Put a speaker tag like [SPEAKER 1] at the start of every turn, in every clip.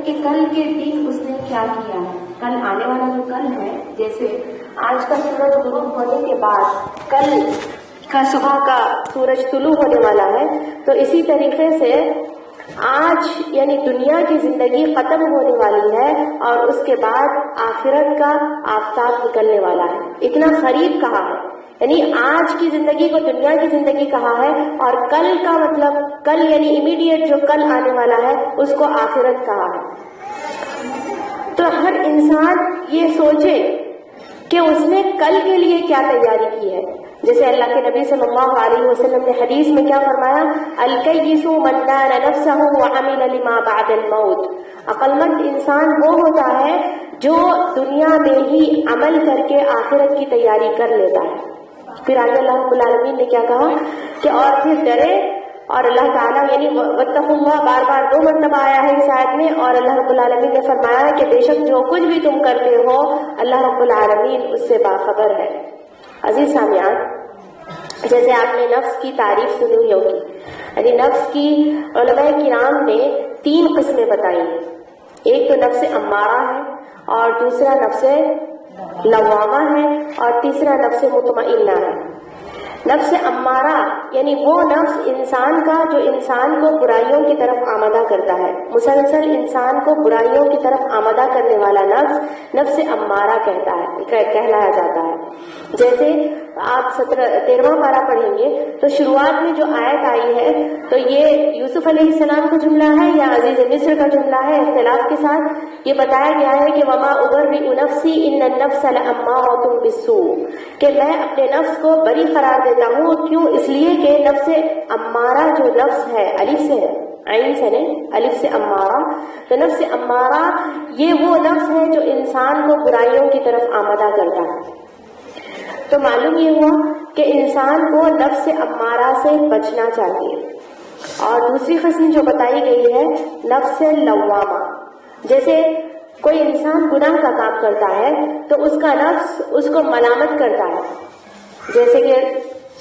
[SPEAKER 1] کہ کل کے دن اس نے کیا کیا ہے، کل آنے والا جو کل ہے، جیسے آج کا سورج غروب ہونے کے بعد کل کا صبح کا سورج طلوع ہونے والا ہے، تو اسی طریقے سے آج یعنی دنیا کی زندگی ختم ہونے والی ہے اور اس کے بعد آخرت کا آفتاب نکلنے والا ہے۔ اتنا قریب کہا ہے، یعنی آج کی زندگی کو دنیا کی زندگی کہا ہے، اور کل کا مطلب کل یعنی امیڈیٹ جو کل آنے والا ہے اس کو آخرت کہا ہے۔ تو ہر انسان یہ سوچے کہ اس نے کل کے لیے کیا تیاری کی ہے۔ جیسے اللہ کے نبی صلی اللہ علیہ وسلم نے حدیث میں کیا فرمایا، الکیس من دان نفسہ وعمل لما بعد الموت۔ عقل مند انسان وہ ہوتا ہے جو دنیا میں ہی عمل کر کے آخرت کی تیاری کر لیتا ہے۔ پھر آگے اللہ رب العالمین نے کیا کہا کہ اور پھر ڈرے، اور اللہ تعالیٰ یعنی واتقوا اللہ بار بار 2 مرتبہ آیا ہے اس آیت میں، اور اللہ رب العالمین نے فرمایا کہ بے شک جو کچھ بھی تم کرتے ہو اللہ رب العالمین اس سے باخبر ہے۔ عزیز سامعین، جیسے آپ نے نفس کی تعریف سنی ہوگی، یعنی نفس کی علماء کرام نے 3 قسمیں بتائی ہیں۔ ایک تو نفس امارہ ہے، اور دوسرا نفس لوامہ ہے، اور تیسرا نفس مطمئنہ ہے۔ نفس امارہ یعنی وہ نفس انسان کا جو انسان کو برائیوں کی طرف آمادہ کرتا ہے، مسلسل انسان کو برائیوں کی طرف آمادہ کرنے والا نفس نفس امارہ کہلایا جاتا ہے۔ جیسے آپ 13واں پارہ پڑھیں گے تو شروعات میں جو آیت آئی ہے تو یہ یوسف علیہ السلام کا جملہ ہے یا عزیز مصر کا جملہ ہے، اختلاف کے ساتھ یہ بتایا گیا ہے کہ وما ابرئ نفسی ان النفس لامارۃ بالسوء، کہ میں اپنے نفس کو بری قرار دیتا ہوں۔ کیوں؟ اس لیے کہ نفس امارہ جو نفس ہے، الف سے ہے، عین سے نہیں، الف سے امارہ، تو نفس امارہ یہ وہ نفس ہے جو انسان کو برائیوں کی طرف آمادہ کرتا ہے۔ تو معلوم یہ ہوا کہ انسان کو نفس امارہ سے بچنا چاہیے۔ اور دوسری قسم جو بتائی گئی ہے نفس لوامہ، جیسے کوئی انسان گناہ کا کام کرتا ہے تو اس کا نفس اس کو ملامت کرتا ہے، جیسے کہ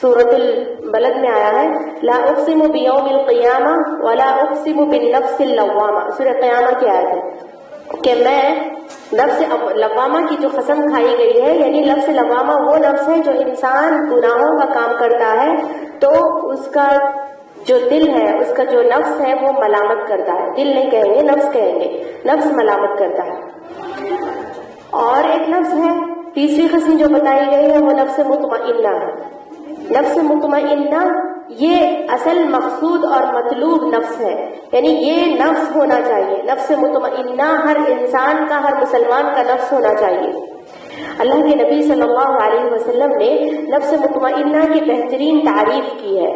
[SPEAKER 1] سورۃ البلد میں آیا ہے لا اقسم بیوم القیامہ ولا اقسم بالنفس اللوامہ، سورۃ قیامہ کی آیت ہے کہ میں نفس لوامہ کی جو قسم کھائی گئی ہے، یعنی نفس لوامہ وہ نفس ہے جو انسان گناہوں کا کام کرتا ہے تو اس کا جو دل ہے، اس کا جو نفس ہے وہ ملامت کرتا ہے، دل نہیں کہیں گے نفس کہیں گے، نفس ملامت کرتا ہے۔ اور ایک نفس ہے تیسری قسم جو بتائی گئی ہے وہ نفس مطمئنہ ہے۔ نفس مطمئنہ یہ اصل مقصود اور مطلوب نفس ہے، یعنی یہ نفس ہونا چاہیے، نفس مطمئنہ ہر انسان کا، ہر مسلمان کا نفس ہونا چاہیے۔ اللہ کے نبی صلی اللہ علیہ وسلم نے نفس مطمئنہ کی بہترین تعریف کی ہے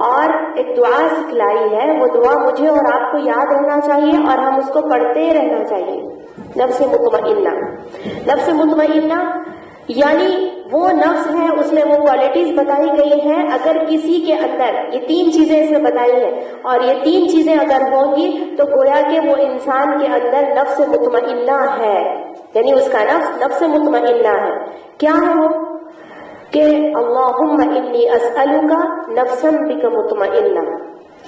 [SPEAKER 1] اور ایک دعا سکھلائی ہے، وہ دعا مجھے اور آپ کو یاد رہنا چاہیے اور ہم اس کو پڑھتے رہنا چاہیے۔ نفس مطمئنہ، نفس مطمئنہ یعنی وہ نفس ہے، اس میں وہ کوالٹیز بتائی گئی ہیں، اگر کسی کے اندر یہ 3 چیزیں اس میں بتائی ہیں اور یہ 3 چیزیں اگر ہوں گی تو گویا کہ وہ انسان کے اندر نفس مطمئنہ ہے، یعنی اس کا نفس نفس مطمئنہ ہے۔ کیا ہے وہ؟ کہ اللہم انی اسألک نفسا بک مطمئنہ،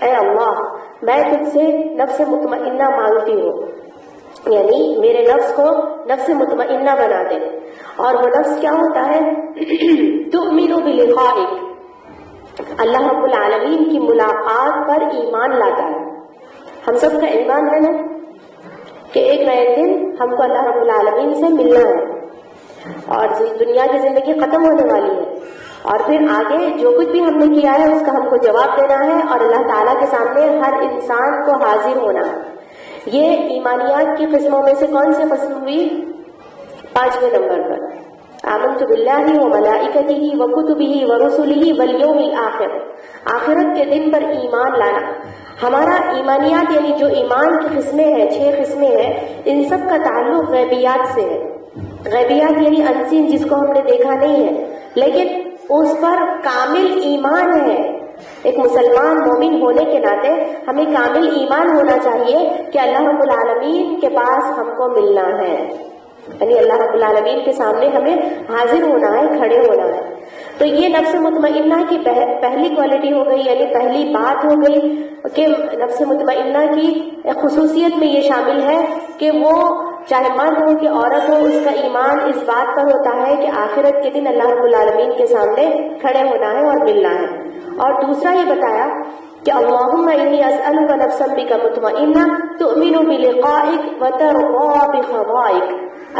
[SPEAKER 1] اے اللہ میں تجھ سے نفس مطمئنہ مانگتی ہوں، یعنی میرے نفس کو نفس مطمئنہ بنا دے۔ اور وہ نفس کیا ہوتا ہے؟ تؤمن بلقائک، اللہ رب العالمین کی ملاقات پر ایمان لاتا ہے۔ ہم سب کا ایمان ہے نا کہ ایک نہ ایک دن ہم کو اللہ رب العالمین سے ملنا ہے اور دنیا کی زندگی ختم ہونے والی ہے، اور پھر آگے جو کچھ بھی ہم نے کیا ہے اس کا ہم کو جواب دینا ہے اور اللہ تعالیٰ کے سامنے ہر انسان کو حاضر ہونا ہے۔ یہ ایمانیات کی قسموں میں سے کون سی قسم ہوئی؟ 5ویں نمبر پر آمنت باللہ وملائکتہ وکتبہ ورسلہ والیوم الآخر، آخرت کے دن پر ایمان لانا۔ ہمارا ایمانیات یعنی جو ایمان کی قسمیں ہیں، 6 قسمیں ہیں، ان سب کا تعلق غیبیات سے ہے۔ غیبیات یعنی انسین، جس کو ہم نے دیکھا نہیں ہے لیکن اس پر کامل ایمان ہے۔ ایک مسلمان مومن ہونے کے ناطے ہمیں کامل ایمان ہونا چاہیے کہ اللہ رب العالمین کے پاس ہم کو ملنا ہے، یعنی اللہ رب العالمین کے سامنے ہمیں حاضر ہونا ہے، کھڑے ہونا ہے. تو یہ نفس مطمئنہ کی پہلی کوالٹی ہو گئی، یعنی پہلی بات ہو گئی کہ نفس مطمئنہ کی خصوصیت میں یہ شامل ہے کہ وہ چاہے مرد ہو کہ عورت ہو، اس کا ایمان اس بات پر ہوتا ہے کہ آخرت کے دن اللہ رب العالمین کے سامنے کھڑے ہونا ہے اور ملنا ہے. اور دوسرا یہ بتایا کہ اللہم انی اسألک نفسا بک مطمئنہ تؤمن بلقائک وترضی بقضائک.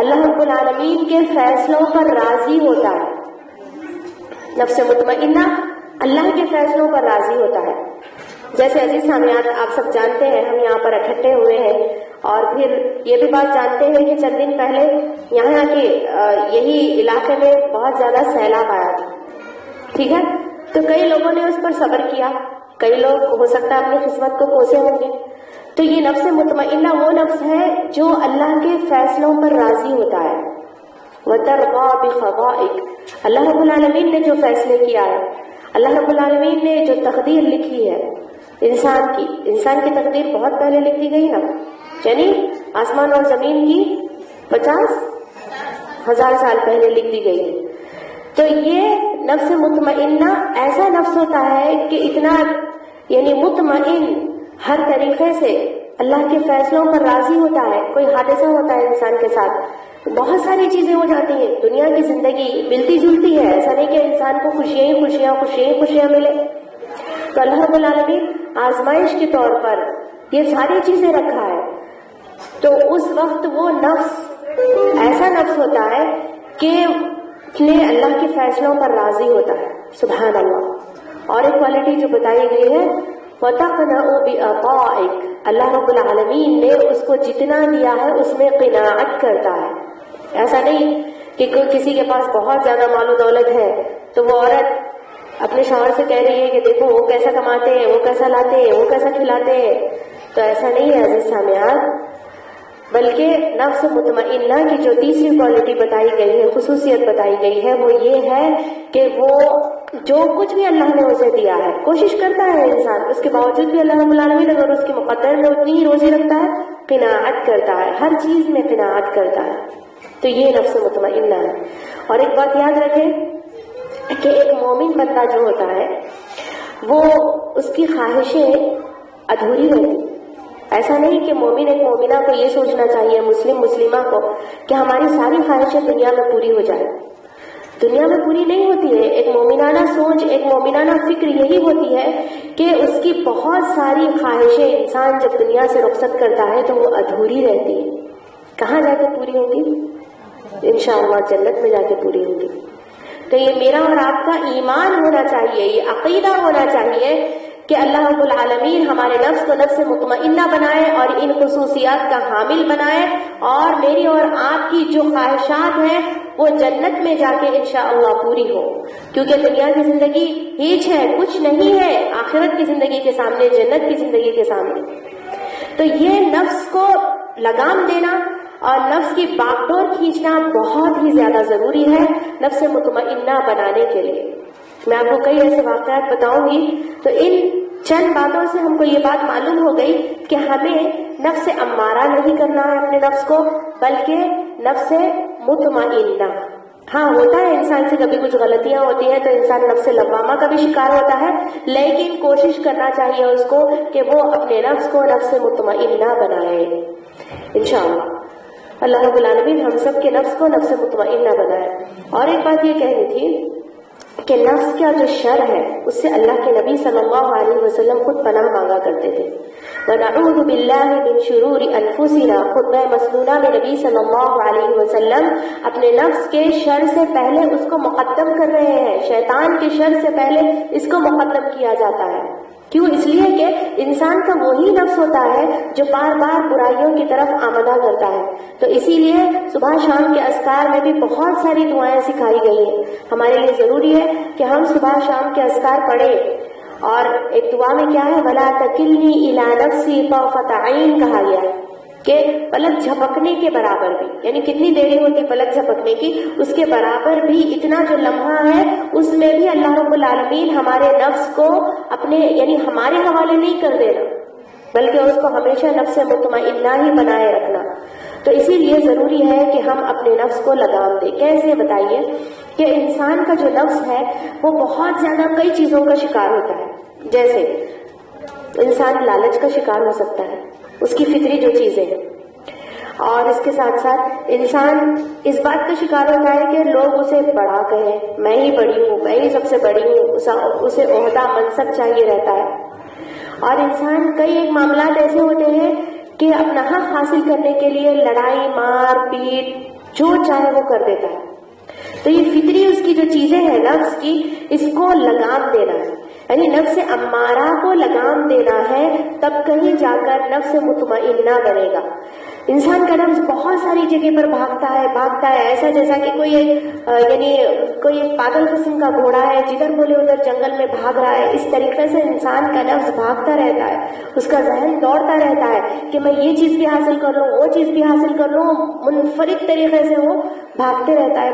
[SPEAKER 1] اللہ رب العالمین کے فیصلوں پر راضی ہوتا ہے. نفس مطمئنہ اللہ کے فیصلوں پر راضی ہوتا ہے. جیسے عزیز سامعین، آپ سب جانتے ہیں ہم یہاں پر اکٹھے ہوئے ہیں، اور پھر یہ بھی بات جانتے ہیں کہ چند دن پہلے یہاں کے یہی علاقے میں بہت زیادہ سیلاب آیا تھا. ٹھیک ہے، تو کئی لوگوں نے اس پر صبر کیا، کئی لوگ ہو سکتا ہے اپنی قسمت کو کوسے ہوں گے. تو یہ نفس مطمئنہ وہ نفس ہے جو اللہ کے فیصلوں پر راضی ہوتا ہے. وَتَرْضَى بِقَضَائِكَ، اللہ رب العالمین نے جو فیصلے کیا ہے، اللہ رب العالمین نے جو تقدیر لکھی ہے انسان کی تقدیر بہت پہلے لکھ دی گئی نا، یعنی آسمان اور زمین کی 50,000 سال پہلے لکھ دی گئی ہے. تو یہ نفس مطمئنہ ایسا نفس ہوتا ہے کہ اتنا یعنی مطمئن ہر طریقے سے اللہ کے فیصلوں پر راضی ہوتا ہے. کوئی حادثہ ہوتا ہے انسان کے ساتھ، بہت ساری چیزیں ہو جاتی ہیں، دنیا کی زندگی ملتی جلتی ہے، ایسا نہیں کہ انسان کو خوشیاں ملے. تو اللہ رب العالمین آزمائش کے طور پر یہ ساری چیزیں رکھا ہے. تو اس وقت وہ نفس ایسا نفس ہوتا ہے کہ اللہ کے فیصلوں پر راضی ہوتا ہے. سبحان اللہ. اور ایک کوالٹی جو بتائی گئی ہے وَتَقْنَعُ بِعَطَائِكَ، اللہ رب العالمین نے اس کو جتنا دیا ہے اس میں قناعت کرتا ہے. ایسا نہیں کہ کوئی کسی کے پاس بہت زیادہ مال و دولت ہے تو وہ عورت اپنے شوہر سے کہہ رہی ہے کہ دیکھو وہ کیسا کماتے ہیں، وہ کیسا لاتے ہیں، وہ کیسا کھلاتے ہیں. تو ایسا نہیں ہے عزیز سامعین، بلکہ نفس مطمئنہ کی جو تیسری کوالٹی بتائی گئی ہے، خصوصیت بتائی گئی ہے، وہ یہ ہے کہ وہ جو کچھ بھی اللہ نے اسے دیا ہے، کوشش کرتا ہے انسان، اس کے باوجود بھی اللہ رب العالمین اگر اس کے مقدر میں اتنی ہی روزی رکھتا ہے، قناعت کرتا ہے، ہر چیز میں قناعت کرتا ہے. تو یہ نفس مطمئنہ ہے. اور ایک بات یاد رکھیں کہ ایک مومن بندہ جو ہوتا ہے وہ اس کی خواہشیں ادھوری رہتی. ایسا نہیں کہ مومن ایک مومنہ کو یہ سوچنا چاہیے، مسلمہ کو، کہ ہماری ساری خواہشیں دنیا میں پوری ہو جائیں. دنیا میں پوری نہیں ہوتی ہے. ایک مومنانہ سوچ، ایک مومنانہ فکر یہی ہوتی ہے کہ اس کی بہت ساری خواہشیں انسان جب دنیا سے رخصت کرتا ہے تو وہ ادھوری رہتی ہے. کہاں جا کے پوری ہوگی؟ انشاءاللہ جنت میں جا کے پوری ہوگی. تو یہ میرا اور آپ کا ایمان ہونا چاہیے، یہ عقیدہ ہونا چاہیے کہ اللہ رب العالمین ہمارے نفس کو نفس مطمئنہ بنائے اور ان خصوصیات کا حامل بنائے، اور میری اور آپ کی جو خواہشات ہیں وہ جنت میں جا کے انشاءاللہ پوری ہو. کیونکہ دنیا کی زندگی ہیچ ہے، کچھ نہیں ہے آخرت کی زندگی کے سامنے، جنت کی زندگی کے سامنے. تو یہ نفس کو لگام دینا اور نفس کی باغ ڈور کھینچنا بہت ہی زیادہ ضروری ہے نفس مطمئنہ بنانے کے لیے. میں آپ کو کئی ایسے واقعات بتاؤں گی. تو ان چند باتوں سے ہم کو یہ بات معلوم ہو گئی کہ ہمیں نفس امارہ نہیں کرنا ہے اپنے نفس کو، بلکہ نفس مطمئنہ. ہاں ہوتا ہے انسان سے کبھی کچھ غلطیاں ہوتی ہیں تو انسان نفس لوامہ کا بھی شکار ہوتا ہے، لیکن کوشش کرنا چاہیے اس کو کہ وہ اپنے نفس کو نفس مطمئنہ بنائے. انشاءاللہ اللہ رب العالمین ہم سب کے نفس کو نفس مطمئنہ بنائے. اور ایک بات یہ کہنی تھی کہ نفس کا جو شر ہے اس سے اللہ کے نبی صلی اللہ علیہ وسلم خود پناہ مانگا کرتے تھے. وَنَعُوذُ بِاللَّهِ مِن شُرُورِ أَنفُسِنَا. خطبہ مسنونہ میں نبی صلی اللہ علیہ وسلم اپنے نفس کے شر سے پہلے اس کو مقدم کر رہے ہیں. شیطان کے شر سے پہلے اس کو مقدم کیا جاتا ہے. کیوں؟ اس لیے کہ انسان کا وہی نفس ہوتا ہے جو بار بار برائیوں کی طرف آمدہ کرتا ہے. تو اسی لیے صبح شام کے اذکار میں بھی بہت ساری دعائیں سکھائی گئی ہیں. ہمارے لیے ضروری ہے کہ ہم صبح شام کے اذکار پڑھیں. اور ایک دعا میں کیا ہے؟ وَلَا تَكِلْنِي إِلَىٰ نَفْسِي طَرْفَةَ عَيْنٍ کہا گیا ہے کہ پلک جھپکنے کے برابر بھی، یعنی کتنی دیری ہوتی پلک جھپکنے کی، اس کے برابر بھی اتنا جو لمحہ ہے اس میں بھی اللہ رب العالمین ہمارے نفس کو اپنے یعنی ہمارے حوالے نہیں کر دینا. بلکہ اس کو ہمیشہ نفس مطمئنہ ہی بنائے رکھنا. تو اسی لیے ضروری ہے کہ ہم اپنے نفس کو لگام دیں. کیسے بتائیے کہ انسان کا جو نفس ہے وہ بہت زیادہ کئی چیزوں کا شکار ہوتا ہے. جیسے انسان لالچ کا شکار ہو سکتا ہے، اس کی فطری جو چیزیں ہیں، اور اس کے ساتھ ساتھ انسان اس بات کا شکار ہوتا ہے کہ لوگ اسے بڑا کہیں، میں ہی بڑی ہوں، میں ہی سب سے بڑی ہوں، اسے عہدہ منصب چاہیے رہتا ہے. اور انسان کئی ایک معاملات ایسے ہوتے ہیں کہ اپنا حق حاصل کرنے کے لیے لڑائی مار پیٹ جو چاہے وہ کر دیتا ہے. تو یہ فطری اس کی جو چیزیں ہیں نفس کی، اس کو لگام دینا ہے، یعنی نفس امارہ کو لگام دینا ہے، تب کہیں جا کر نفس مطمئنہ بنے گا. انسان کا نفس بہت ساری جگہ پر بھاگتا ہے ایسا جیسا کہ کوئی ایک پاگل قسم کا گھوڑا ہے، جدھر بولے ادھر جنگل میں بھاگ رہا ہے. اس طریقے سے انسان کا نفس بھاگتا رہتا ہے، اس کا ذہن دوڑتا رہتا ہے کہ میں یہ چیز بھی حاصل کر لوں، وہ چیز بھی حاصل کر لوں. منفرد طریقے سے وہ بھاگتے رہتا ہے.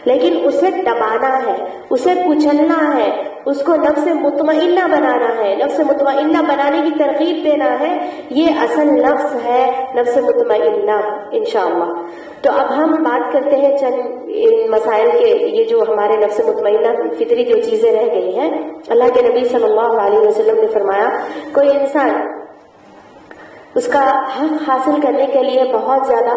[SPEAKER 1] لیکن اسے دبانا ہے، اسے کچلنا ہے، اس کو نفس مطمئنہ بنانا ہے، نفس مطمئنہ بنانے کی ترغیب دینا ہے. یہ اصل نفس ہے، نفس مطمئنہ انشاءاللہ. تو اب ہم بات کرتے ہیں چند ان مسائل کے. یہ جو ہمارے نفس مطمئنہ فطری جو چیزیں رہ گئی ہیں، اللہ کے نبی صلی اللہ علیہ وسلم نے فرمایا کوئی انسان اس کا حق حاصل کرنے کے لیے بہت زیادہ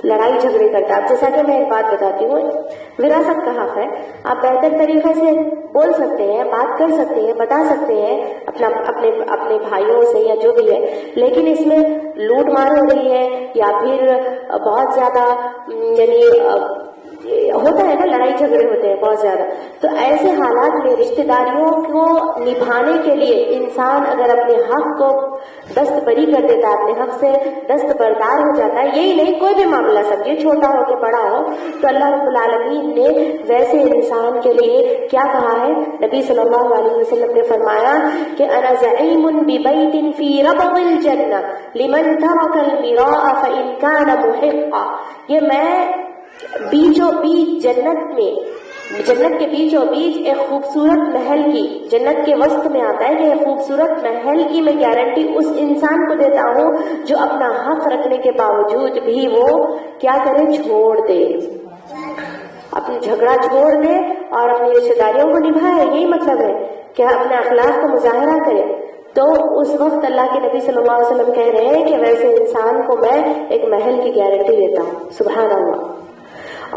[SPEAKER 1] لڑائی جھگڑے کرتا ہے. جیسا کہ میں ایک بات بتاتی ہوں، وراثت کا حق ہے، آپ بہتر طریقے سے بول سکتے ہیں، بات کر سکتے ہیں، بتا سکتے ہیں اپنے بھائیوں سے یا جو بھی ہے، لیکن اس میں لوٹ مار ہو رہی ہے یا پھر بہت زیادہ ہوتا ہے نا، لڑائی جھگڑے ہوتے ہیں بہت زیادہ. تو ایسے حالات میں رشتہ داریوں کو نبھانے کے لیے انسان اگر اپنے حق کو دست بری کر دیتا ہے، اپنے حق سے دست بردار ہو جاتا ہے، یہی نہیں کوئی بھی معاملہ سمجھے چھوٹا ہو کہ بڑا ہو، تو اللہ رب العالمین نے ویسے انسان کے لیے کیا کہا ہے؟ نبی صلی اللہ علیہ وسلم نے فرمایا کہ انا زعیم ببیت فی ربض الجنہ لمن ترک المراء فإن کان محقا. یہ میں بیچوں بیچ جنت کے بیچوں بیچ ایک خوبصورت محل کی، جنت کے وسط میں آتا ہے کہ ایک خوبصورت محل کی میں گارنٹی اس انسان کو دیتا ہوں جو اپنا حق رکھنے کے باوجود بھی وہ کیا کرے؟ چھوڑ دے، اپنی جھگڑا چھوڑ دے اور اپنی رشتہ داریوں کو نبھائے. یہی مطلب ہے کہ اپنے اخلاق کا مظاہرہ کرے. تو اس وقت اللہ کے نبی صلی اللہ علیہ وسلم کہہ رہے ہیں کہ ویسے انسان کو میں ایک محل کی گارنٹی دیتا ہوں. سبحان اللہ.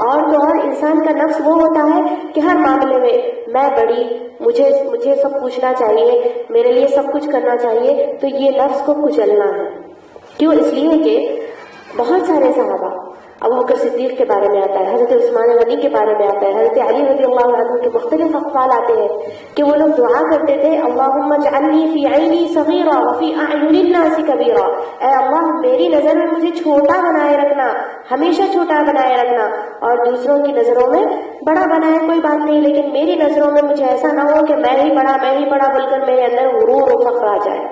[SPEAKER 1] اور تو اور انسان کا نفس وہ ہوتا ہے کہ ہر معاملے میں بڑی، مجھے سب پوچھنا چاہیے، میرے لیے سب کچھ کرنا چاہیے. تو یہ نفس کو کچلنا ہے. کیوں؟ اس لیے کہ بہت سارے صحابہ، ابو بکر صدیق کے بارے میں آتا ہے، حضرت عثمان غنی کے بارے میں آتا ہے، حضرت علی رضی اللہ عنہ کے مختلف اقوال آتے ہیں کہ وہ لوگ دعا کرتے تھے اللہم اجعلنی فی عینی صغیرا وفی اعین الناس کبیرا. اے اللہ میری نظر میں مجھے چھوٹا بنائے رکھنا، ہمیشہ چھوٹا بنائے رکھنا، اور دوسروں کی نظروں میں بڑا بنائے کوئی بات نہیں، لیکن میری نظروں میں مجھے ایسا نہ ہو کہ میں ہی بڑا بول کر میرے اندر غرور و فخر آ جائے.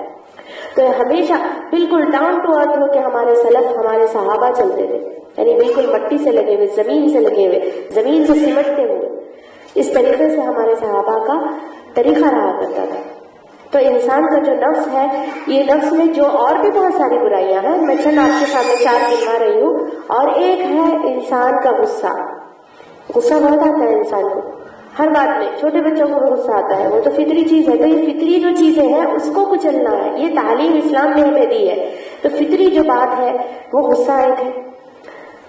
[SPEAKER 1] تو ہمیشہ بالکل ڈاؤن ٹو ارتھ ہو کے ہمارے سلف، ہمارے صحابہ چلتے تھے، یعنی بالکل مٹی سے لگے ہوئے، زمین سے لگے ہوئے، زمین سے سمٹتے ہوئے. اس طریقے سے ہمارے صحابہ کا طریقہ رہا کرتا تھا. تو انسان کا جو نفس ہے، یہ نفس میں جو اور بھی بہت ساری برائیاں ہیں، میں چند آپ کے سامنے 4 گنوا رہی ہوں. اور ایک ہے انسان کا غصہ. غصہ بہت آتا ہے انسان کو ہر بات میں، چھوٹے بچوں کو بھی غصہ آتا ہے، وہ تو فطری چیز ہے. تو یہ فطری جو چیزیں ہیں اس کو کچلنا ہے، یہ تعلیم اسلام نے ہمیں دی ہے. تو فطری جو بات ہے وہ غصہ ایک ہے.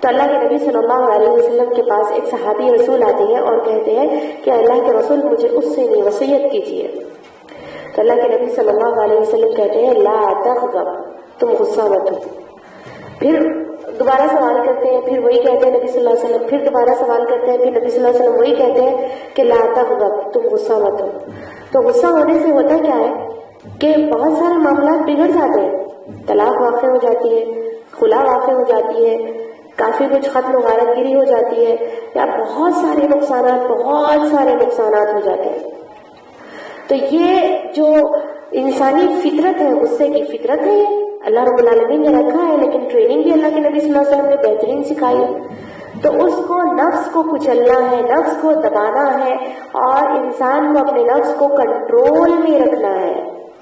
[SPEAKER 1] تو اللہ کے نبی صلی اللہ علیہ وسلم کے پاس ایک صحابی رسول آتے ہیں اور کہتے ہیں کہ اللہ کے رسول مجھے اس سے نہیں وصیت کیجیے. تو اللہ کے نبی صلی اللہ علیہ وسلم کہتے ہیں لا تغضب، تم غصہ مت ہو. پھر دوبارہ سوال کرتے ہیں، پھر وہی کہتے ہیں نبی صلی اللہ علیہ وسلم، پھر دوبارہ سوال کرتے ہیں، پھر نبی صلی اللہ علیہ وسلم وہی کہتے ہیں کہ لا تغضب، تم غصہ مت ہو. تو غصہ ہونے سے ہوتا کیا ہے کہ بہت سارے معاملات بگڑ جاتے ہیں. طلاق واقع ہو جاتی ہے، خلا واقع ہو جاتی ہے، کافی کچھ ختم و غارت گیری ہو جاتی ہے، یا بہت سارے نقصانات ہو جاتے ہیں. تو یہ جو انسانی فطرت ہے، غصے کی فطرت ہے، اللہ رب العالمین نے رکھا ہے، لیکن ٹریننگ بھی اللہ کے نبی صلی اللہ علیہ وسلم نے بہترین سکھائی ہے. تو اس کو نفس کو کچلنا ہے، نفس کو دبانا ہے، اور انسان کو اپنے نفس کو کنٹرول میں رکھنا ہے.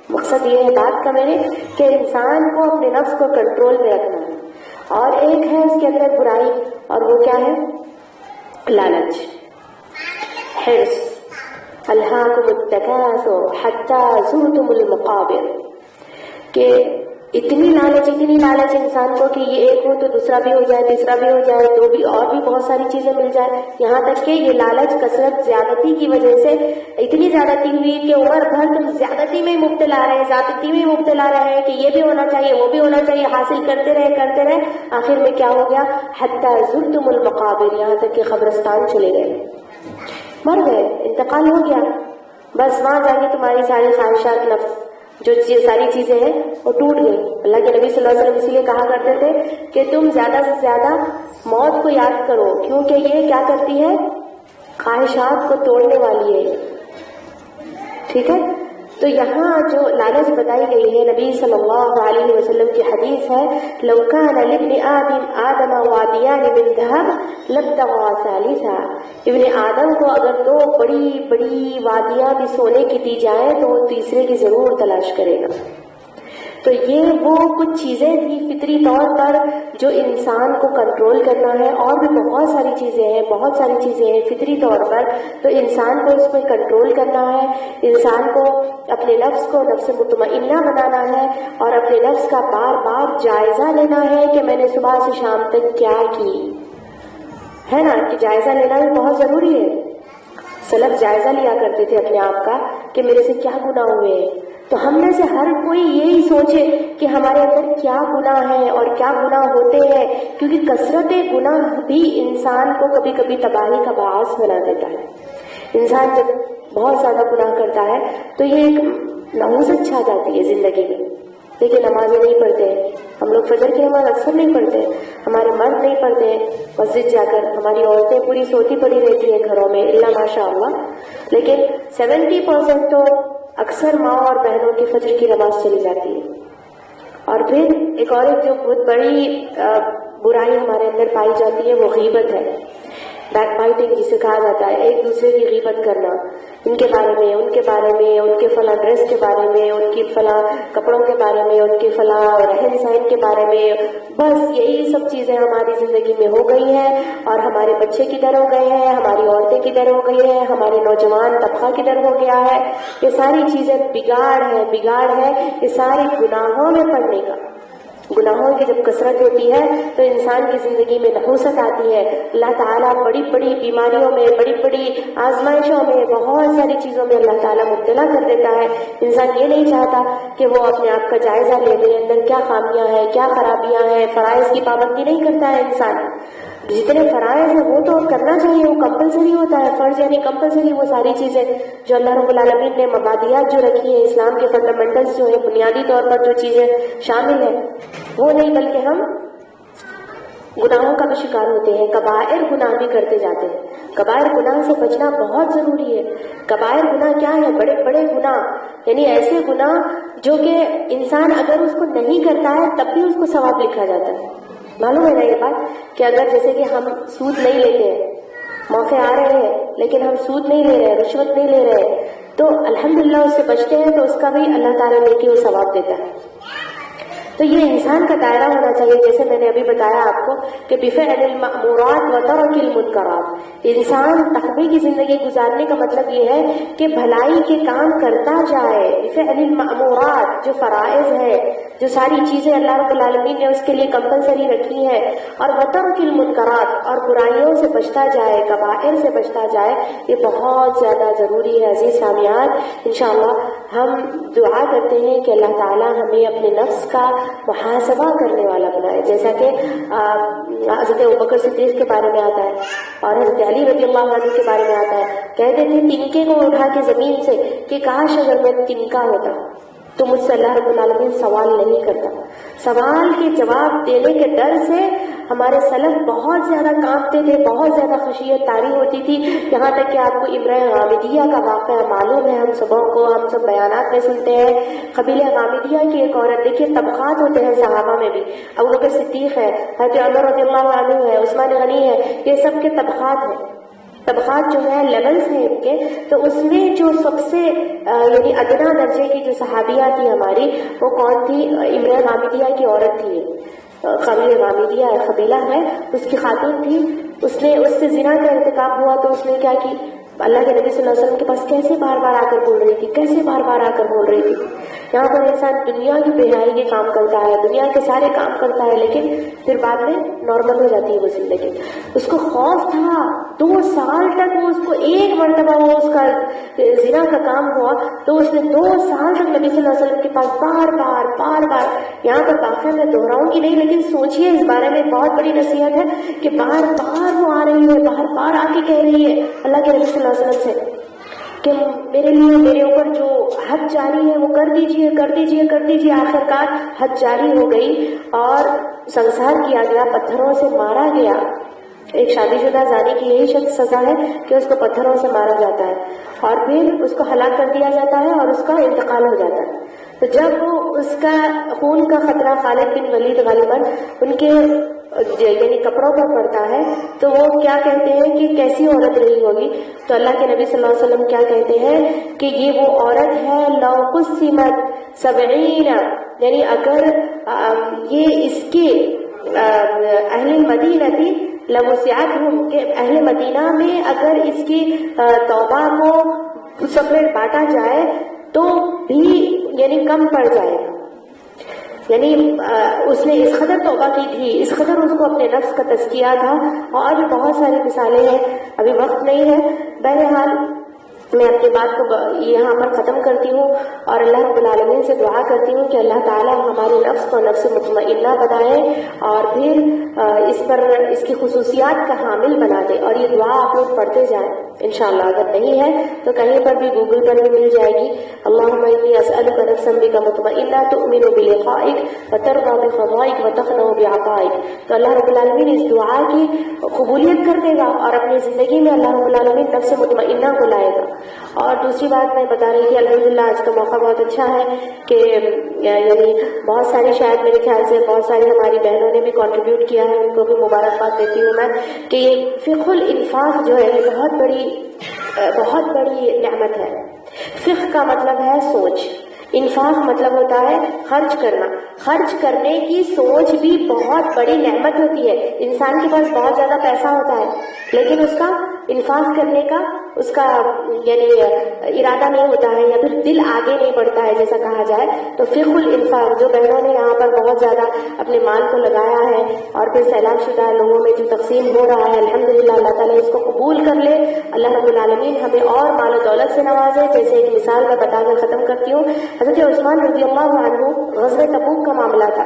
[SPEAKER 1] مقصد یہ ہے بات کا میرے کہ انسان کو اپنے نفس کو کنٹرول میں رکھنا ہے. اور ایک ہے اس کے اندر برائی، اور وہ کیا ہے؟ لالچ، حرص. الہاکم التکاثر حتی زرتم المقابر، کہ اتنی لالچ انسان کو کہ یہ ایک ہو تو دوسرا بھی ہو جائے، تیسرا بھی ہو جائے، تو بھی اور بھی بہت ساری چیزیں مل جائے. یہاں تک کہ یہ لالچ کثرت زیادتی کی وجہ سے اتنی زیادتی ہوئی کہ عمر بھر تم زیادتی میں مبتلا رہے کہ یہ بھی ہونا چاہیے، وہ بھی ہونا چاہیے، حاصل کرتے رہے. آخر میں کیا ہو گیا؟ حتی زرتم المقابر، یہاں تک کہ قبرستان چلے گئے، مر گئے، انتقال ہو گیا. بس وہاں جا کے تمہاری ساری خواہشات نفس جو ساری چیزیں ہیں وہ ٹوٹ گئی. اللہ کے نبی صلی اللہ علیہ وسلم اس لیے کہا کرتے تھے کہ تم زیادہ سے زیادہ موت کو یاد کرو، کیونکہ یہ کیا کرتی ہے؟ خواہشات کو توڑنے والی ہے. ٹھیک ہے؟ تو یہاں جو لالچ بتائی گئی ہے، نبی صلی اللہ علیہ وسلم کی حدیث ہے، لو کان لابن آدم وادیان من ذهب لابتغى ثالثا. ابن آدم کو اگر دو بڑی بڑی وادیاں بھی سونے کی دی جائیں تو وہ تیسرے کی ضرور تلاش کرے گا. تو یہ وہ کچھ چیزیں تھی فطری طور پر جو انسان کو کنٹرول کرنا ہے. اور بھی بہت ساری چیزیں ہیں فطری طور پر، تو انسان کو اس میں کنٹرول کرنا ہے. انسان کو اپنے نفس کو نفس مطمئنہ بنانا ہے، اور اپنے نفس کا بار بار جائزہ لینا ہے کہ میں نے صبح سے شام تک کیا کی ہے نا. کہ جائزہ لینا بھی بہت ضروری ہے. سلف جائزہ لیا کرتے تھے اپنے آپ کا کہ میرے سے کیا گناہ ہوئے ہیں. تو ہم میں سے ہر کوئی یہی سوچے کہ ہمارے اندر کیا گناہ ہے اور کیا گناہ ہوتے ہیں، کیونکہ کثرت گناہ بھی انسان کو کبھی کبھی تباہی کا باعث بنا دیتا ہے. انسان جب بہت زیادہ گناہ کرتا ہے تو یہ ایک نحوست چھا جاتی ہے زندگی میں. دیکھیے نمازیں نہیں پڑھتے ہیں ہم لوگ، فجر کی نماز اکثر نہیں پڑھتے، ہمارے مرد نہیں پڑھتے ہیں مسجد جا کر، ہماری عورتیں پوری سوتی پڑی رہتی ہیں گھروں میں اللہ ماشاء اللہ. لیکن 70% تو اکثر ماں اور بہنوں کی فجر کی نماز چلی جاتی ہے. اور پھر ایک اور جو بہت بڑی برائی ہمارے اندر پائی جاتی ہے وہ غیبت ہے، بیک بائٹنگ جسے کہا جاتا ہے، ایک دوسرے کی غیبت کرنا، ان کے بارے میں ان کے فلاں ڈریس کے بارے میں، ان کی فلاں کپڑوں کے بارے میں، ان کے فلاں رہن سہن کے بارے میں. بس یہی سب چیزیں ہماری زندگی میں ہو گئی ہیں، اور ہمارے بچے کدھر ہو گئے ہیں، ہماری عورتیں کدھر ہو گئی ہیں، ہمارے نوجوان طبقہ کدھر ہو گیا ہے. یہ ساری چیزیں بگاڑ ہے یہ ساری گناہوں میں پڑنے کا. گناہوں کی جب کثرت ہوتی ہے تو انسان کی زندگی میں نحوست آتی ہے. اللہ تعالیٰ بڑی بڑی بیماریوں میں، بڑی بڑی آزمائشوں میں، بہت ساری چیزوں میں اللہ تعالیٰ مبتلا کر دیتا ہے. انسان یہ نہیں چاہتا کہ وہ اپنے آپ کا جائزہ لے، میرے اندر کیا خامیاں ہیں، کیا خرابیاں ہیں. فرائض کی پابندی نہیں کرتا ہے انسان. جتنے فرائض ہیں وہ تو کرنا چاہیے، وہ کمپلسری ہوتا ہے. فرض یعنی کمپلسری وہ ساری چیزیں جو اللہ رب العالمین نے مبادیات جو رکھی ہیں، اسلام کے فنڈامنٹلز جو ہیں، بنیادی طور پر جو چیزیں شامل ہیں وہ نہیں، بلکہ ہم گناہوں کا بھی شکار ہوتے ہیں، کبائر گناہ بھی کرتے جاتے ہیں. کبائر گناہ سے بچنا بہت ضروری ہے. کبائر گناہ کیا ہے؟ بڑے بڑے گناہ، یعنی ایسے گناہ جو کہ انسان اگر اس کو نہیں کرتا ہے تب بھی اس کو ثواب لکھا جاتا ہے. معلوم ہے نا یہ بات کہ اگر جیسے کہ ہم سود نہیں لیتے ہیں، موقع آ رہے ہیں لیکن ہم سود نہیں لے رہے، رشوت نہیں لے رہے، تو الحمدللہ اس سے بچتے ہیں تو اس کا بھی اللہ تعالیٰ نیکی و ثواب دیتا ہے. تو یہ انسان کا دائرہ ہونا چاہیے. جیسے میں نے ابھی بتایا آپ کو کہ بفعل المأمورات وترک المنکرات. انسان تقوی کی زندگی گزارنے کا مطلب یہ ہے کہ بھلائی کے کام کرتا جائے. بفعل المأمورات، جو فرائض ہے، جو ساری چیزیں اللہ رب العالمین نے اس کے لیے کمپلسری رکھی ہے، اور وترک المنکرات، اور برائیوں سے بچتا جائے، کبائر سے بچتا جائے. یہ بہت زیادہ ضروری ہے. عزیز سامعین، انشاءاللہ ہم دعا کرتے ہیں کہ اللہ تعالیٰ ہمیں اپنے نفس کا محاسبہ کرنے والا بنائے. جیسا کہ حضرت ابوبکر صدیق کے بارے میں آتا ہے اور حضرت علی رضی اللہ عنہ کے بارے میں آتا ہے، کہتے تھے تنکے کو اٹھا کے زمین سے کہ کاش اگر میں تنکا ہوتا تو مجھ سے اللہ رب العالمین سوال نہیں کرتا. سوال کے جواب دینے کے ڈر سے ہمارے سلف بہت زیادہ کانپتے تھے، بہت زیادہ خشیت طاری ہوتی تھی. یہاں تک کہ آپ کو امرأ غامدیہ کا واقعہ معلوم ہے، ہم سبوں کو، ہم سب بیانات میں سنتے ہیں. قبیلہ غامدیہ کی ایک عورت، دیکھیے طبقات ہوتے ہیں صحابہ میں بھی، ابوبکر صدیق ہے، حضرت عمر رضی اللہ عنہ ہے، عثمان غنی ہے، یہ سب کے طبقات ہیں. طبقات جو ہیں لیولز ہیں ان کے، تو اس میں جو سب سے یعنی ادنا درجے کی جو صحابیہ تھی ہماری، وہ کون تھی؟ امرأہ غامدیہ کی عورت تھی، قبیلہ غامدیہ قبیلہ ہے، اس کی خاتون تھی، اس سے زنا کا ارتکاب ہوا تو اس نے کیا کی؟ اللہ کے نبی صلی اللہ علیہ وسلم کے پاس کیسے بار بار آ کر بول رہی تھی، کیسے بار بار آ کر بول رہی تھی. یہاں پر انسان دنیا کی بہائی کے کام کرتا ہے، دنیا کے سارے کام کرتا ہے، لیکن پھر بعد میں نارمل ہو جاتی ہے وہ زندگی. اس کو خوف تھا 2 سال تک، وہ اس کو ایک مرتبہ وہ اس کا زنا کا کام ہوا تو اس نے 2 سال تک نبی صلی اللہ علیہ وسلم کے پاس بار بار یہاں پر واقعہ میں دہراؤں گی نہیں، لیکن سوچئے اس بارے میں بہت بڑی نصیحت ہے کہ بار بار وہ آ رہی ہے، بار بار آ کے کہہ رہی ہے اللہ کے نبی صلی اللہ علیہ وسلم سے کہ میرے لیے میرے اوپر جو حد جاری ہے وہ کر دیجئے کر دیجئے کر دیجئے. آخرکار حد جاری ہو گئی اور سنسار کیا گیا، پتھروں سے مارا گیا. ایک شادی شدہ زانی کی یہی سزا ہے کہ اس کو پتھروں سے مارا جاتا ہے اور پھر اس کو ہلاک کر دیا جاتا ہے اور اس کا انتقال ہو جاتا ہے. تو جب وہ اس کا خون کا خطرہ خالد بن ولید غالباً ان کے یعنی کپڑوں پر پڑتا ہے تو وہ کیا کہتے ہیں کہ کیسی عورت رہی ہوگی؟ تو اللہ کے نبی صلی اللہ علیہ وسلم کیا کہتے ہیں کہ یہ وہ عورت ہے لو قسمت 70، یعنی اگر یہ اس کے اہل مدینہ تھی لوسعتہم، کہ اہل مدینہ میں اگر اس کی توبہ کو سپریٹ بانٹا جائے تو بھی یعنی کم پڑ جائے گا. یعنی اس نے اس قدر توبہ کی تھی، اس قدر اس کو اپنے نفس کا تزکیہ تھا، اور بھی بہت ساری مثالیں ہیں، ابھی وقت نہیں ہے. بہرحال میں اپنی بات کو یہاں پر ختم کرتی ہوں اور اللہ رب العالمین سے دعا کرتی ہوں کہ اللہ تعالیٰ ہمارے نفس کو نفس مطمئنہ بنائے اور پھر اس پر اس کی خصوصیات کا حامل بنا دے. اور یہ دعا آپ لوگ پڑھتے جائیں انشاءاللہ. اگر نہیں ہے تو کہیں پر بھی گوگل پر بھی مل جائے گی. اللہم انی اسألک نفسا بک مطمئنہ تؤمن بلقائک وترضى بقضائک وتقنع بعطائک. تو اللہ رب العالمین اس دعا کی قبولیت کر دے گا اور اپنی زندگی میں اللہ رب العالمین نفس مطمئنہ کو لائے گا. اور دوسری بات میں بتا رہی تھی، الحمدللہ آج کا موقع بہت اچھا ہے کہ یعنی بہت ساری، شاید میرے خیال سے بہت ساری ہماری بہنوں نے بھی کنٹریبیوٹ کیا ہے، ان کو بھی مبارکباد دیتی ہوں میں کہ یہ فقہ الانفاق جو ہے یہ بہت بڑی نعمت ہے. فقہ کا مطلب ہے سوچ، انفاق مطلب ہوتا ہے خرچ کرنا. خرچ کرنے کی سوچ بھی بہت بڑی نعمت ہوتی ہے. انسان کے پاس بہت زیادہ پیسہ ہوتا ہے لیکن اس کا انفاق کرنے کا اس کا یعنی ارادہ نہیں ہوتا ہے یا پھر دل آگے نہیں بڑھتا ہے جیسا کہا جائے. تو فقہ الانفاق جو بہنوں نے یہاں پر بہت زیادہ اپنے مال کو لگایا ہے اور پھر سیلاب شدہ لوگوں میں جو تقسیم ہو رہا ہے، الحمدللہ اللہ تعالیٰ اس کو قبول کر لے. اللہ رب العالمین ہمیں اور مال و دولت سے نوازے. جیسے ایک مثال میں بتا کر ختم کرتی ہوں، حضرت عثمان رضی اللہ عنہ غزوہ تبوک کا معاملہ تھا.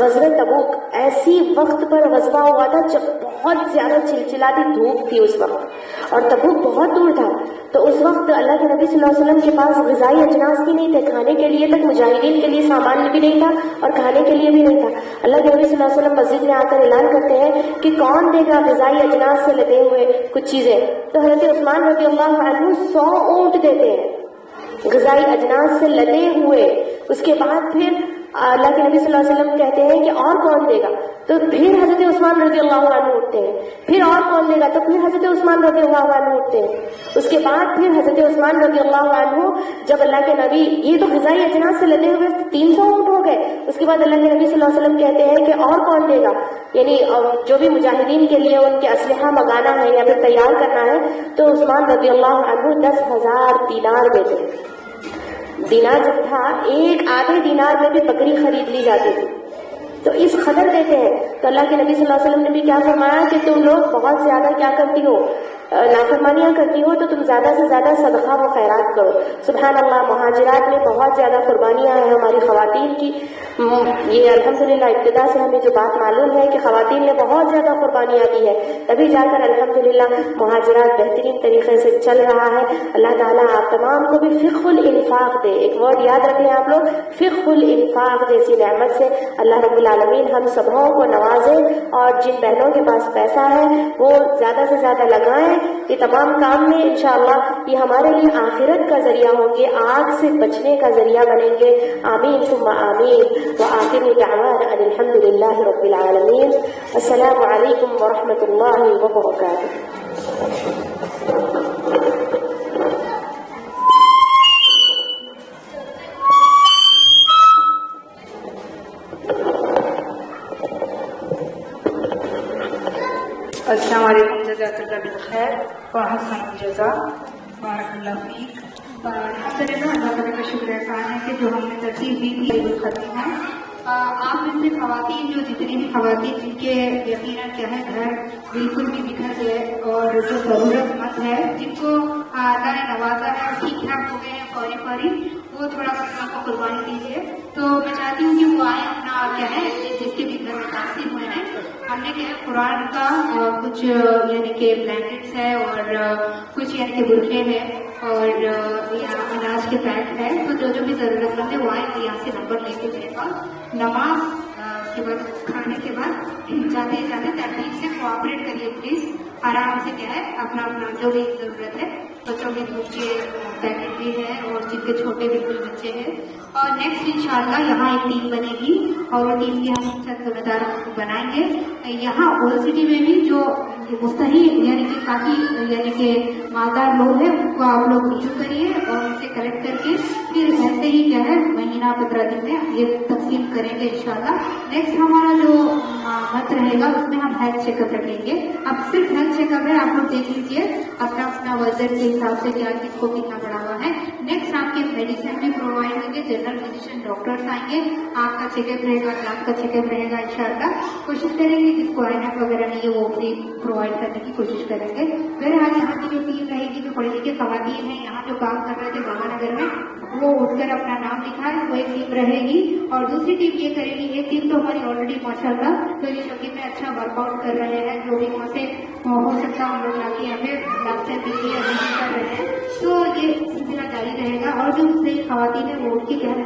[SPEAKER 1] غزوہ تبوک ایسی وقت پر غزوہ ہوا تھا جب بہت زیادہ چلچلاتی دھوپ تھی اس وقت اور تبوک بہت دور تھا. تو اس وقت اللہ کے نبی صلی اللہ علیہ وسلم کے پاس غذائی اجناس بھی نہیں تھے، کھانے کے لیے تک مجاہدین کے لیے سامان بھی نہیں تھا اور کھانے کے لیے بھی نہیں تھا. اللہ کے نبی صلی اللہ علیہ وسلم مسجد میں آ کر اعلان کرتے ہیں کہ کون دے گا غذائی اجناس سے لدے ہوئے کچھ چیزیں. تو حضرت عثمان رضی اللہ عنہ 100 اونٹ دیتے ہیں غذائی اجناس سے لدے ہوئے. اس کے بعد پھر اللہ کے نبی صلی اللہ علیہ وسلم کہتے ہیں کہ اور کون دے گا؟ تو پھر حضرت عثمان رضی اللہ عنہ اٹھتے ہیں. پھر اور کون دے گا؟ تو پھر حضرت عثمان رضی اللہ عنہ اٹھتے ہیں. اس کے بعد پھر حضرت عثمان رضی اللہ عنہ جب اللہ کے نبی، یہ تو غذائی اجناس سے لدے ہوئے 300 اونٹ ہو گئے. اس کے بعد اللہ کے نبی صلی اللہ علیہ وسلم کہتے ہیں کہ اور کون دے گا؟ یعنی جو بھی مجاہدین کے لیے ان کے اسلحہ منگانا ہے یا پھر تیار کرنا ہے. تو عثمان رضی اللہ عنہ 10,000 دینار دیتے ہیں. دینار جب تھا ایک آدھے دینار میں بھی بکری خرید لی جاتی تھی. تو اس قدر دیتے ہیں. تو اللہ کے نبی صلی اللہ علیہ وسلم نے بھی کیا فرمایا کہ تم لوگ بہت زیادہ کیا کرتی ہو، نافرمانیاں کرتی ہو، تو تم زیادہ سے زیادہ صدقہ و خیرات کرو. سبحان اللہ، مہاجرات میں بہت زیادہ قربانیاں ہیں ہماری خواتین کی. یہ الحمدللہ ابتدا سے ہمیں جو بات معلوم ہے کہ خواتین نے بہت زیادہ قربانیاں دی ہے، تبھی جا کر الحمدللہ مہاجرات بہترین طریقے سے چل رہا ہے. اللہ تعالیٰ آپ تمام کو بھی فقہ الانفاق دے. ایک ورڈ یاد رکھ لیں آپ لوگ، فقہ الانفاق جیسی نعمت سے اللہ رب العالمین ہم سبوں کو نوازے. اور جن بہنوں کے پاس پیسہ ہے وہ زیادہ سے زیادہ لگائیں. یہ تمام کام میں انشاءاللہ یہ ہمارے لیے آخرت کا ذریعہ ہوں گے، آگ سے بچنے کا ذریعہ بنیں گے. آمین ثم آمین. وآخر دعوانا ان الحمد للہ رب العالمین. السلام علیکم ورحمۃ اللہ وبرکاتہ.
[SPEAKER 2] السلام علیکم، جزاک اللہ بالخیر وحسن الجزا، بارک اللہ فیک۔ الحمد للہ، اللہ تعالیٰ کا شکر احسان ہے کہ جو ہم نے ترتیب دی تھی عید الختم ہے۔ آپ میں سے خواتین، جو جتنی بھی خواتین جن کے یقیناً کیا ہے گھر بالکل بھی بکھر گئے اور جو ضرورت مند ہے، جن کو اللہ نے نوازا ہے اور ٹھیک ٹھاک ہو گئے ہیں فوری، وہ تھوڑا سا اللہ کو قربانی دیجیے۔ تو میں چاہتی ہوں کہ وہ آئیں اپنا کیا ہے جس کے بھی گھر متاثر ہوئے ہیں، ہم نے کیا ہے قرآن کا کچھ یعنی کہ بلینکٹس ہے اور کچھ یعنی کہ برقعے ہیں اور اناج کے پیک ہے، تو جو بھی ضرورت مند ہے وہ آئیں، یہاں سے نمبر لے کے میرے پاس نماز کے بعد کھانے کے بعد جاتے ترتیب سے کوآپریٹ کریے پلیز، آرام سے کیا ہے اپنا جو بھی ضرورت ہے، بچوں کے دودھ کے پیکٹ بھی ہے اور جن کے چھوٹے بالکل بچے ہیں۔ اور نیکسٹ انشاءاللہ یہاں ایک ٹیم بنے گی اور وہ ٹیم کی ہم سب ذمہ دار بنائیں گے۔ یہاں اولڈ سٹی میں بھی جو مستحق یعنی کہ کافی یعنی کہ مالدار لوگ ہیں، ان کو آپ لوگ رجوع کریے اور ان سے کلیکٹ کر کے پھر ایسے ہی کیا ہے مہینہ 15 دن میں یہ تقسیم کریں گے انشاءاللہ۔ نیکسٹ ہمارا جو مت رہے گا اس میں ہم ہیلتھ چیک اپ رکھیں گے۔ اب صرف ہیلتھ چیک اپ ہے، آپ لوگ دیکھ لیجیے اپنا وزن کے حساب سے کیا کس کو کتنا بڑھا ہوا ہے۔ نیکسٹ آپ کے میڈیسن بھی پرووائڈ ہوں گے، جنرل فزیشین ڈاکٹرس آئیں گے، آپ کا چیک اپ رہے گا، دانت کا چیک اپ رہے گا انشاءاللہ۔ کوشش کریں گے جس کو آئینک وغیرہ نہیں ہے وہ فری پرووائڈ کرنے کی کوشش کریں گے۔ بہرحال یہاں کی جو ٹیم رہے گی، جو پڑھی لکھی خواتین ہیں یہاں جو کام کر رہے تھے باغا نگر میں، وہ اٹھ کر اپنا نام لکھا ہے، وہ ایک ٹیم رہے گی اور دوسری ٹیم یہ کرے گی، ایک ٹیم تو ہماری آلریڈی ماشاءاللہ تو یہ شوقی میں اچھا ورک آؤٹ کر رہے ہیں، جو بھی وہاں سے ہو سکتا ہم لوگ لا کے ہمیں ڈاکٹر بھی کر رہے ہیں، تو یہ سلسلہ جاری رہے گا۔ اور جو خواتین ہیں وہ ان کی کیا ہے